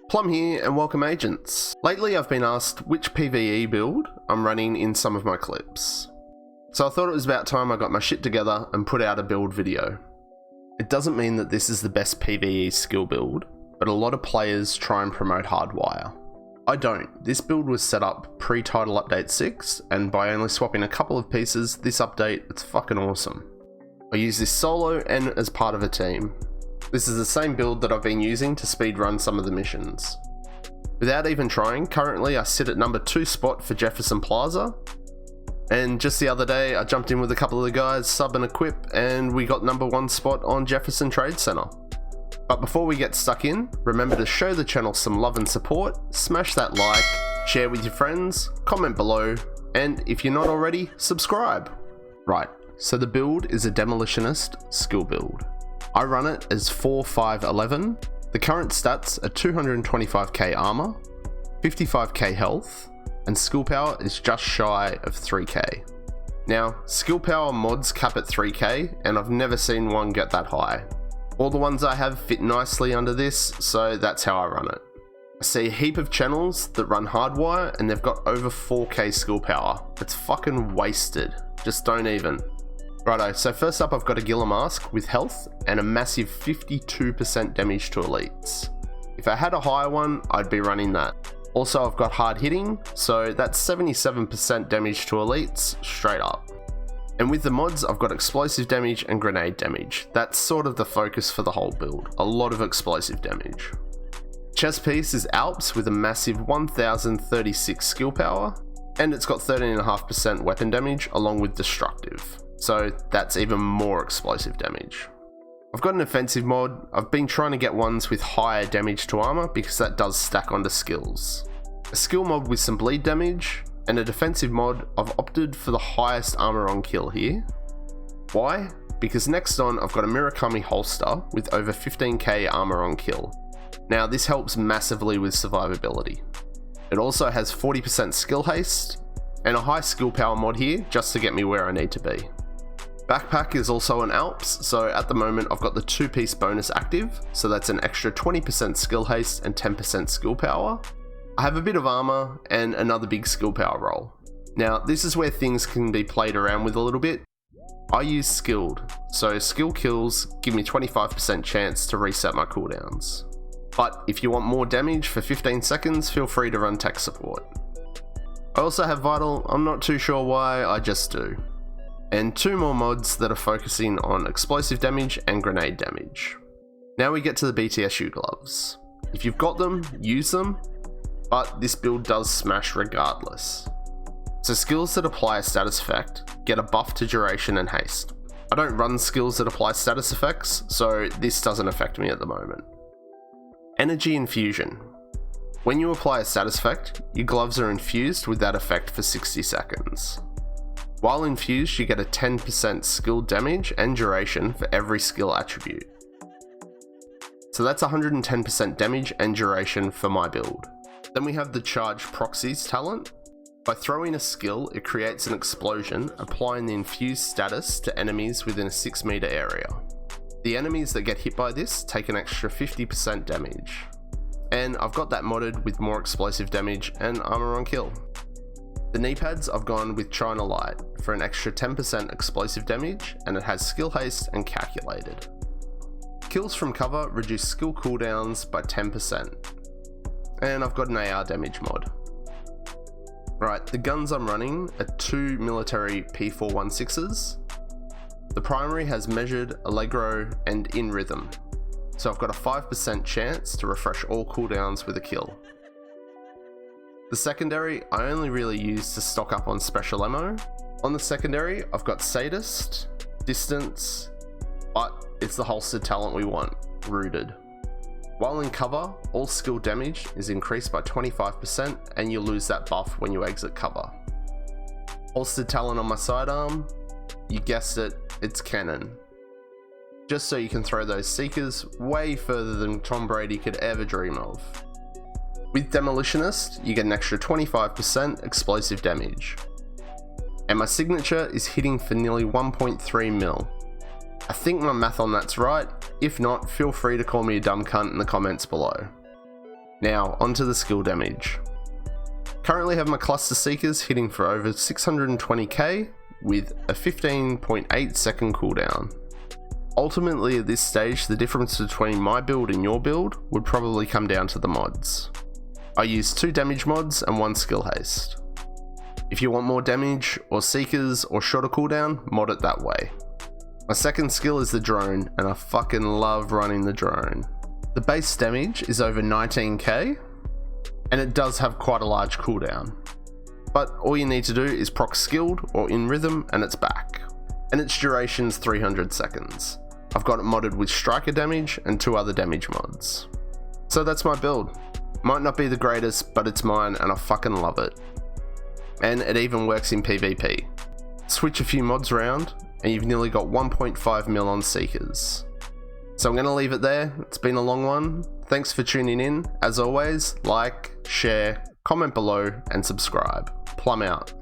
Plum here and welcome agents. Lately I've been asked which PvE build I'm running in some of my clips. So I thought it was about time I got my shit together and put out a build video. It doesn't mean that this is the best PvE skill build, but a lot of players try and promote Hardwire. I don't. This build was set up pre-Title Update 6, and by only swapping a couple of pieces this update, it's fucking awesome. I use this solo and as part of a team. This is the same build that I've been using to speedrun some of the missions. Without even trying, currently I sit at number 2 spot for Jefferson Plaza, and just the other day I jumped in with a couple of the guys, sub and equip, and we got number 1 spot on Jefferson Trade Center. But before we get stuck in, remember to show the channel some love and support, smash that like, share with your friends, comment below, and if you're not already, subscribe. Right, so the build is a Demolitionist skill build. I run it as 4-5-11. The current stats are 225k armor, 55k health, and skill power is just shy of 3k. Now, skill power mods cap at 3k, and I've never seen one get that high. All the ones I have fit nicely under this, so that's how I run it. I see a heap of channels that run Hardwire, and they've got over 4k skill power. It's fucking wasted. Just don't even. Righto, so first up I've got a Gila Mask with health and a massive 52% damage to elites. If I had a higher one, I'd be running that. Also I've got hard hitting, so that's 77% damage to elites, straight up. And with the mods I've got explosive damage and grenade damage. That's sort of the focus for the whole build, a lot of explosive damage. Chest piece is Alps with a massive 1036 skill power, and it's got 13.5% weapon damage along with destructive. So that's even more explosive damage. I've got an offensive mod. I've been trying to get ones with higher damage to armor because that does stack onto skills. A skill mod with some bleed damage, and a defensive mod. I've opted for the highest armor on kill here. Why? Because next on I've got a Murakami holster with over 15k armor on kill. Now this helps massively with survivability. It also has 40% skill haste, and a high skill power mod here just to get me where I need to be. Backpack is also an Alps, so at the moment I've got the 2-piece bonus active, so that's an extra 20% skill haste and 10% skill power. I have a bit of armor and another big skill power roll. Now this is where things can be played around with a little bit. I use skilled, so skill kills give me 25% chance to reset my cooldowns. But if you want more damage for 15 seconds, feel free to run tech support. I also have vital, I'm not too sure why, I just do. And 2 more mods that are focusing on explosive damage and grenade damage. Now we get to the BTSU gloves. If you've got them, use them, but this build does smash regardless. So skills that apply a status effect get a buff to duration and haste. I don't run skills that apply status effects, so this doesn't affect me at the moment. Energy Infusion. When you apply a status effect, your gloves are infused with that effect for 60 seconds. While infused, you get a 10% skill damage and duration for every skill attribute. So that's 110% damage and duration for my build. Then we have the Charge Proxies talent. By throwing a skill, it creates an explosion, applying the infused status to enemies within a 6 meter area. The enemies that get hit by this take an extra 50% damage. And I've got that modded with more explosive damage and armor on kill. The Kneepads I've gone with China Light for an extra 10% explosive damage, and it has skill haste and calculated. Kills from cover reduce skill cooldowns by 10%. And I've got an AR damage mod. Right, the guns I'm running are 2 military P416s. The primary has measured, Allegro, and in rhythm. So I've got a 5% chance to refresh all cooldowns with a kill. The secondary I only really use to stock up on special ammo. On the secondary I've got Sadist, Distance, but it's the holstered talent we want, Rooted. While in cover, all skill damage is increased by 25% and you lose that buff when you exit cover. Holstered talent on my sidearm, you guessed it, it's Cannon. Just so you can throw those Seekers way further than Tom Brady could ever dream of. With Demolitionist, you get an extra 25% explosive damage. And my signature is hitting for nearly 1.3 mil. I think my math on that's right. If not, feel free to call me a dumb cunt in the comments below. Now, onto the skill damage. Currently have my cluster seekers hitting for over 620k with a 15.8 second cooldown. Ultimately at this stage, the difference between my build and your build would probably come down to the mods. I use 2 damage mods and 1 skill haste. If you want more damage or seekers or shorter cooldown, mod it that way. My second skill is the drone, and I fucking love running the drone. The base damage is over 19k, and it does have quite a large cooldown. But all you need to do is proc skilled or in rhythm and it's back. And its duration's 300 seconds. I've got it modded with striker damage and 2 other damage mods. So that's my build. Might not be the greatest, but it's mine and I fucking love it. And it even works in PvP. Switch a few mods around and you've nearly got 1.5 mil on seekers. So I'm going to leave it there. It's been a long one. Thanks for tuning in. As always, like, share, comment below and subscribe. Plum out.